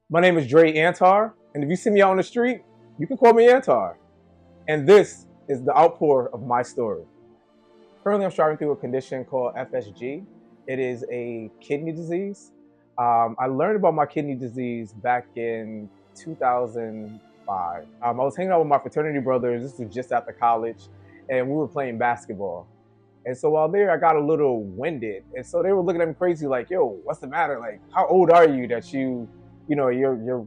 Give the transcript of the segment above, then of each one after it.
My name is Dré Antar, and if you see me out on the street, you can call me Antar. And this is the outpour of my story. Currently, I'm striving through a condition called FSG. It is a kidney disease. I learned about my kidney disease back in 2005. I was hanging out with my fraternity brothers. This was just after college, and we were playing basketball. And so while there, I got a little winded. And so they were looking at me crazy, like, yo, what's the matter? Like, how old are you that you're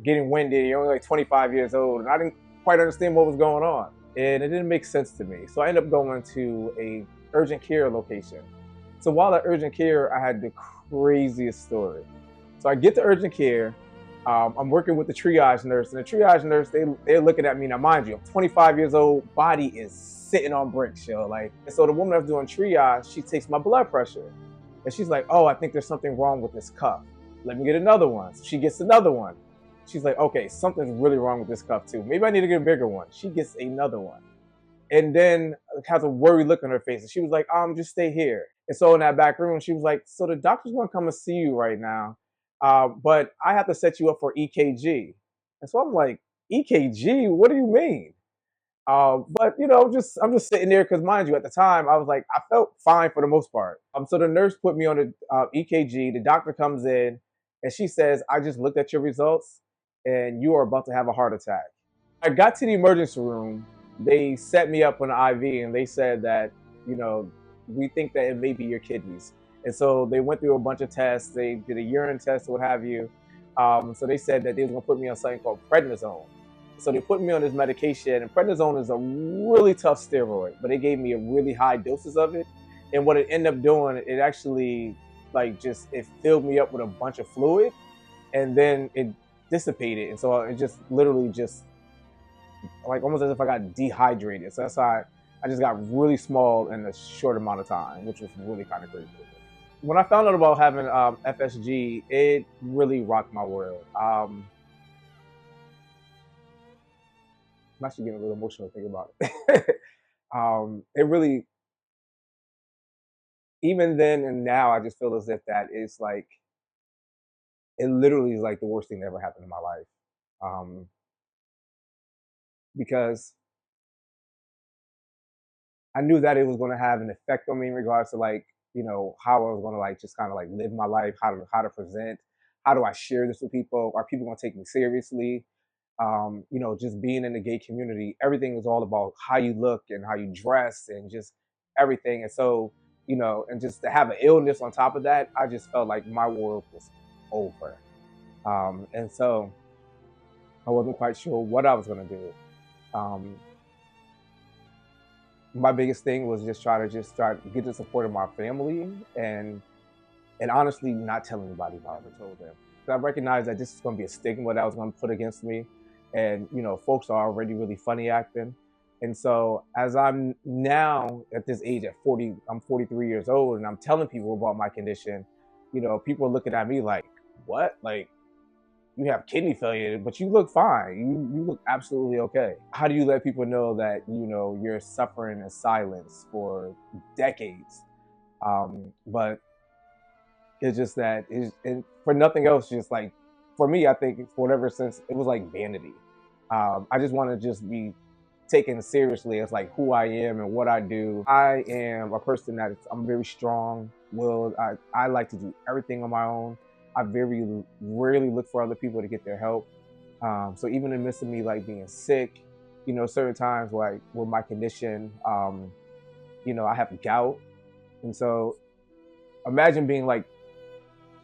getting winded? You're only like 25 years old. And I didn't quite understand what was going on. And it didn't make sense to me. So I ended up going to a urgent care location. So while at urgent care, I had the craziest story. So I get to urgent care. I'm working with the triage nurse, and the triage nurse, they're looking at me. Now, mind you, I'm 25 years old, body is sitting on bricks, yo. Like, and so the woman that's doing triage, she takes my blood pressure, and she's like, "Oh, I think there's something wrong with this cuff. Let me get another one." So she gets another one. She's like, "Okay, something's really wrong with this cuff too. Maybe I need to get a bigger one." She gets another one, and then has a worried look on her face, and she was like, "Just stay here." And so in that back room, she was like, "So the doctor's gonna come and see you right now. But I have to set you up for EKG." And so I'm like, EKG? What do you mean? But I'm just sitting there because, mind you, at the time I was like, I felt fine for the most part. So the nurse put me on the EKG. The doctor comes in and she says, "I just looked at your results and you are about to have a heart attack." I got to the emergency room. They set me up on an IV and they said that, we think that it may be your kidneys. And so they went through a bunch of tests. They did a urine test, what have you. So they said that they was gonna put me on something called prednisone. So they put me on this medication, and prednisone is a really tough steroid, but they gave me a really high doses of it. And what it ended up doing, it actually it filled me up with a bunch of fluid, and then it dissipated. And so it just literally just like almost as if I got dehydrated. So that's how I just got really small in a short amount of time, which was really kind of crazy. When I found out about having FSG, it really rocked my world. I'm actually getting a little emotional thinking about it. It really, even then and now, I just feel as if that is like, it literally is like the worst thing that ever happened in my life. Um, because I knew that it was going to have an effect on me in regards to how I was going to just kind of live my life, how to present, how do I share this with people? Are people going to take me seriously? Just being in the gay community, everything is all about how you look and how you dress and just everything. And so, and just to have an illness on top of that, I just felt like my world was over. And so I wasn't quite sure what I was going to do. My biggest thing was just try to get the support of my family and honestly not tell anybody if I ever told them. So I recognized that this is going to be a stigma that was going to put against me. And, folks are already really funny acting. And so as I'm now at this age at 40, I'm 43 years old and I'm telling people about my condition, people are looking at me like, what? Like, you have kidney failure, but you look fine. You look absolutely okay. How do you let people know that, you're suffering in silence for decades? But it's just that, for nothing else, just like, for me, I think for whatever sense, it was like vanity. I just want to just be taken seriously as like who I am and what I do. I am a person I'm very strong willed. I like to do everything on my own. I very rarely look for other people to get their help. So even in the midst of me being sick, certain times with my condition, I have gout. And so imagine being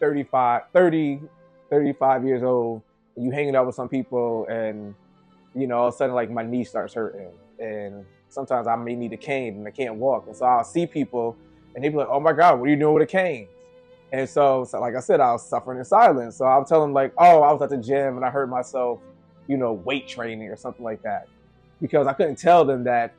35 years old, and you hanging out with some people and, all of a sudden my knee starts hurting. And sometimes I may need a cane and I can't walk. And so I'll see people and they be like, "Oh my God, what are you doing with a cane?" And so like I said, I was suffering in silence. So I'll tell them "Oh, I was at the gym and I hurt myself, weight training or something like that." Because I couldn't tell them that,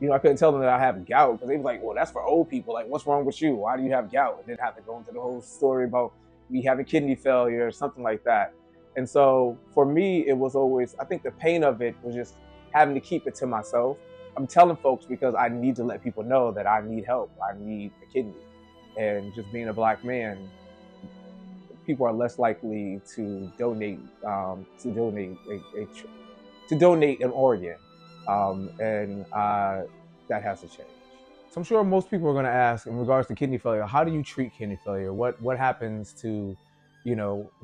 I have gout, because they was like, "Well, that's for old people. Like, what's wrong with you? Why do you have gout?" And then have to go into the whole story about me having kidney failure or something like that. And so for me, it was always, I think the pain of it was just having to keep it to myself. I'm telling folks because I need to let people know that I need help. I need a kidney. And just being a Black man, people are less likely to donate to donate an organ, and that has to change. So I'm sure most people are going to ask, in regards to kidney failure, how do you treat kidney failure? What happens to,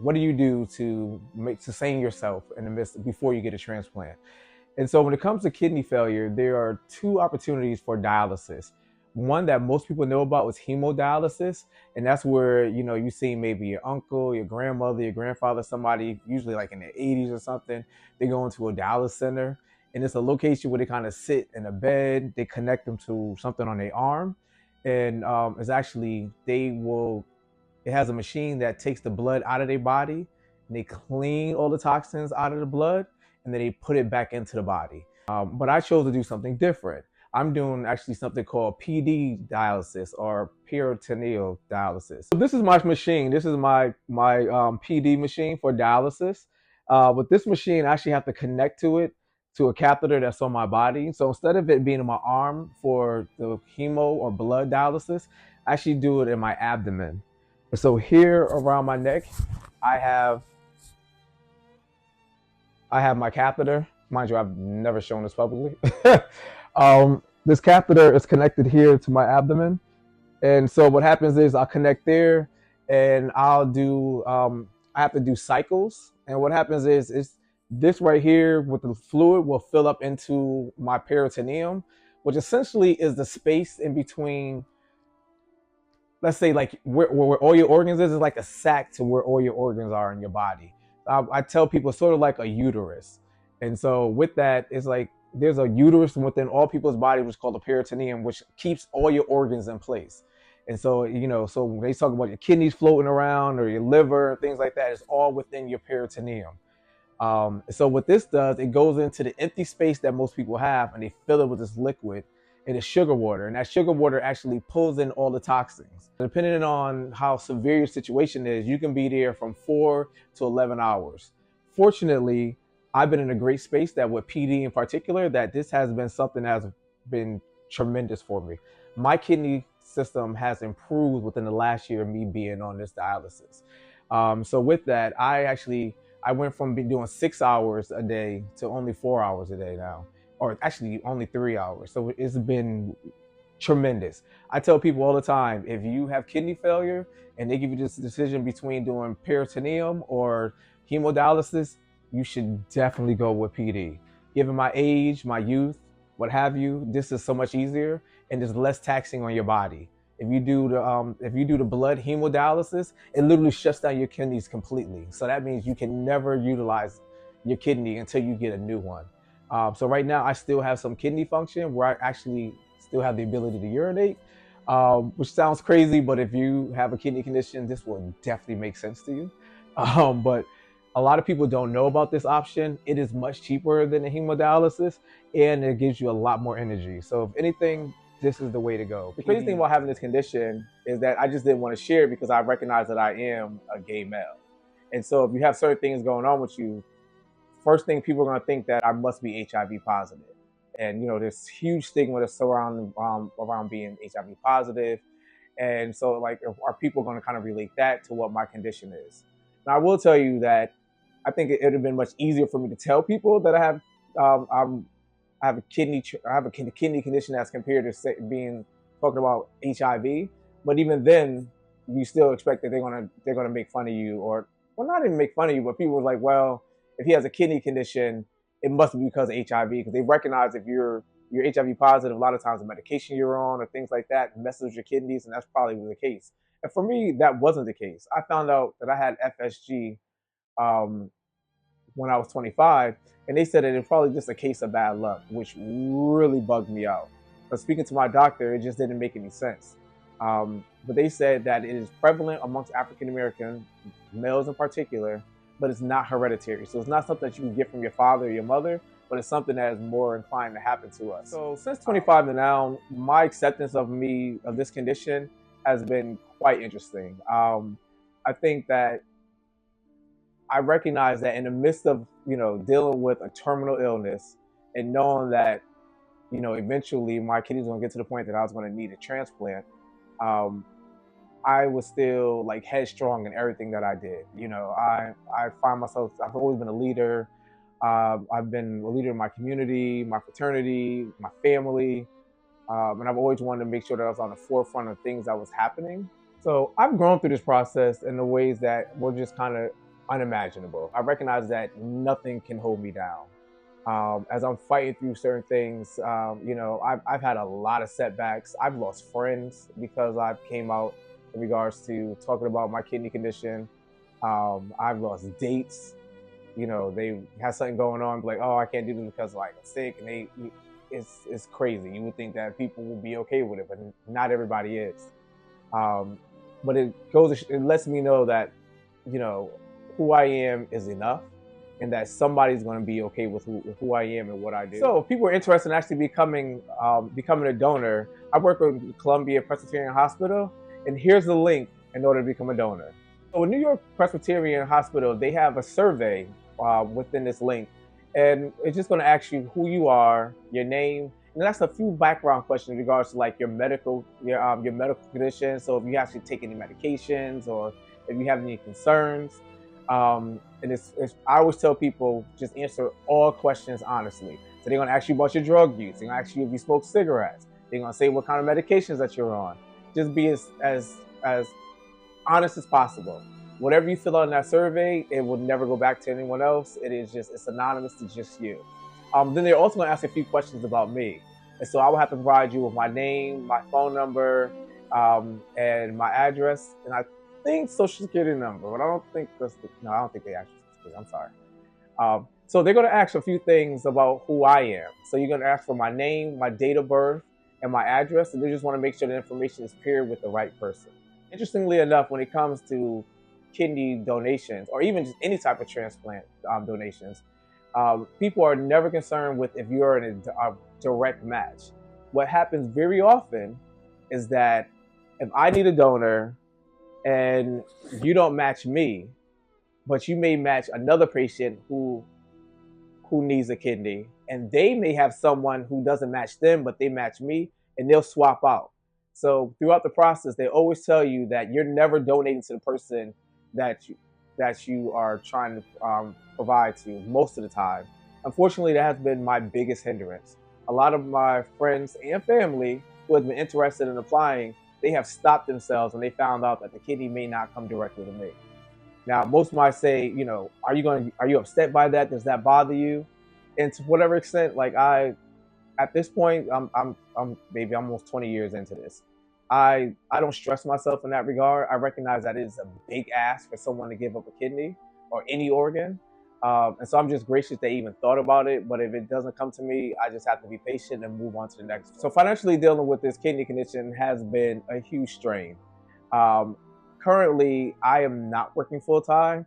what do you do to sustain yourself in the midst before you get a transplant? And so when it comes to kidney failure, there are two opportunities for dialysis. One that most people know about is hemodialysis, and that's where you see maybe your uncle, your grandmother, your grandfather, somebody usually like in their 80s or something. They go into a dialysis center, and it's a location where they kind of sit in a bed. They connect them to something on their arm, and it's actually it has a machine that takes the blood out of their body, and they clean all the toxins out of the blood, and then they put it back into the body. But I chose to do something different. I'm doing actually something called PD dialysis, or peritoneal dialysis. So this is my machine. This is my PD machine for dialysis. With this machine, I actually have to connect to a catheter that's on my body. So instead of it being in my arm for the hemo or blood dialysis, I actually do it in my abdomen. And so here around my neck, I have my catheter. Mind you, I've never shown this publicly. This catheter is connected here to my abdomen. And so what happens is I'll connect there, and I have to do cycles. And what happens is this right here with the fluid will fill up into my peritoneum, which essentially is the space in between, let's say, like where all your organs is like a sac to where all your organs are in your body. I tell people it's sort of like a uterus. And so with that, it's like there's a uterus within all people's body, which is called the peritoneum, which keeps all your organs in place. And so, so when they talk about your kidneys floating around or your liver, things like that, it's all within your peritoneum. So what this does, it goes into the empty space that most people have, and they fill it with this liquid, and it's sugar water. And that sugar water actually pulls in all the toxins. Depending on how severe your situation is, you can be there from 4 to 11 hours. Fortunately, I've been in a great space that with PD in particular, that this has been something that has been tremendous for me. My kidney system has improved within the last year of me being on this dialysis. So with that, I went from doing 6 hours a day to only 4 hours a day now, or actually only 3 hours. So it's been tremendous. I tell people all the time, if you have kidney failure and they give you this decision between doing peritoneum or hemodialysis, you should definitely go with PD. Given my age, my youth, what have you, this is so much easier and there's less taxing on your body. If you do the blood hemodialysis, it literally shuts down your kidneys completely. So that means you can never utilize your kidney until you get a new one. So right now I still have some kidney function where I actually still have the ability to urinate, which sounds crazy, but if you have a kidney condition, this will definitely make sense to you. But a lot of people don't know about this option. It is much cheaper than the hemodialysis, and it gives you a lot more energy. So if anything, this is the way to go. The crazy thing about having this condition is that I just didn't want to share it because I recognize that I am a gay male. And so if you have certain things going on with you, first thing people are going to think that I must be HIV positive. And there's huge stigma that's surrounding around being HIV positive. And so like, are people going to kind of relate that to what my condition is? Now I will tell you that I think it would have been much easier for me to tell people that I have a kidney condition as compared to talking about HIV. But even then, you still expect that they're gonna make fun of you, or well, not even make fun of you, but people are like, well, if he has a kidney condition, it must be because of HIV, because they recognize if you're HIV positive, a lot of times the medication you're on or things like that messes with your kidneys, and that's probably the case. And for me, that wasn't the case. I found out that I had FSG when I was 25, and they said that it's probably just a case of bad luck, which really bugged me out. But speaking to my doctor, it just didn't make any sense. But they said that it is prevalent amongst African American males in particular, but it's not hereditary. So it's not something that you can get from your father or your mother, but it's something that is more inclined to happen to us. So since 25 to now, my acceptance of this condition has been quite interesting. I think that I recognize that in the midst of, dealing with a terminal illness and knowing that, eventually my kidneys are going to get to the point that I was going to need a transplant, I was still like headstrong in everything that I did. You know, I find myself, I've always been a leader. I've been a leader in my community, my fraternity, my family, and I've always wanted to make sure that I was on the forefront of things that was happening. So I've grown through this process in the ways that were just kind of unimaginable. I recognize that nothing can hold me down. As I'm fighting through certain things, you know, I've had a lot of setbacks. I've lost friends because I came out in regards to talking about my kidney condition. I've lost dates. You know, they have something going on, like, oh, I can't do this because like I'm sick, and it's crazy. You would think that people will be okay with it, but not everybody is. Um, but it lets me know that, you know, who I am is enough, and that somebody's going to be okay with who I am and what I do. So if people are interested in actually becoming a donor, I work with Columbia Presbyterian Hospital, and here's the link in order to become a donor. So with New York Presbyterian Hospital, they have a survey within this link, and it's just going to ask you who you are, your name, and that's a few background questions in regards to like your medical condition. So if you actually take any medications or if you have any concerns. And I always tell people, just answer all questions honestly. So they're going to ask you about your drug use. They're going to ask you if you smoke cigarettes. They're going to say what kind of medications that you're on. Just be as honest as possible. Whatever you fill out in that survey, it will never go back to anyone else. It's anonymous to just you. Then they're also going to ask a few questions about me. And so I will have to provide you with my name, my phone number, and my address. And I think social security number, but I don't think I don't think they ask social security. I'm sorry. So they're going to ask a few things about who I am. So you're going to ask for my name, my date of birth, and my address. And they just want to make sure the information is paired with the right person. Interestingly enough, when it comes to kidney donations or even just any type of transplant donations, people are never concerned with if you're in a direct match. What happens very often is that if I need a donor and you don't match me, but you may match another patient who needs a kidney, and they may have someone who doesn't match them, but they match me, and they'll swap out. So throughout the process, they always tell you that you're never donating to the person that you are trying to provide to most of the time. Unfortunately, that has been my biggest hindrance. A lot of my friends and family who have been interested in applying, they have stopped themselves when they found out that the kidney may not come directly to me. Now, most might say, you know, are you upset by that? Does that bother you? And to whatever extent, like at this point, I'm maybe almost 20 years into this. I don't stress myself in that regard. I recognize that it is a big ask for someone to give up a kidney or any organ. And so I'm just gracious they even thought about it. But if it doesn't come to me, I just have to be patient and move on to the next. So financially dealing with this kidney condition has been a huge strain. Currently, I am not working full time.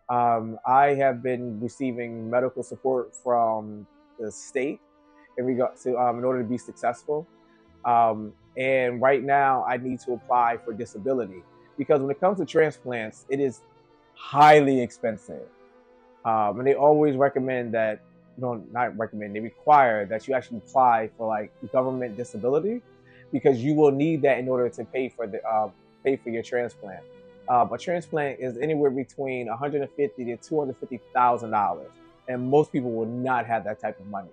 I have been receiving medical support from the state in regard to in order to be successful. And right now, I need to apply for disability because when it comes to transplants, it is highly expensive. And they always recommend that, no, not recommend, they require that you actually apply for like government disability because you will need that in order to pay for your transplant. A transplant is anywhere between $150,000 to $250,000, and most people will not have that type of money.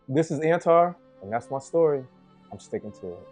This is Antar, and that's my story. I'm sticking to it.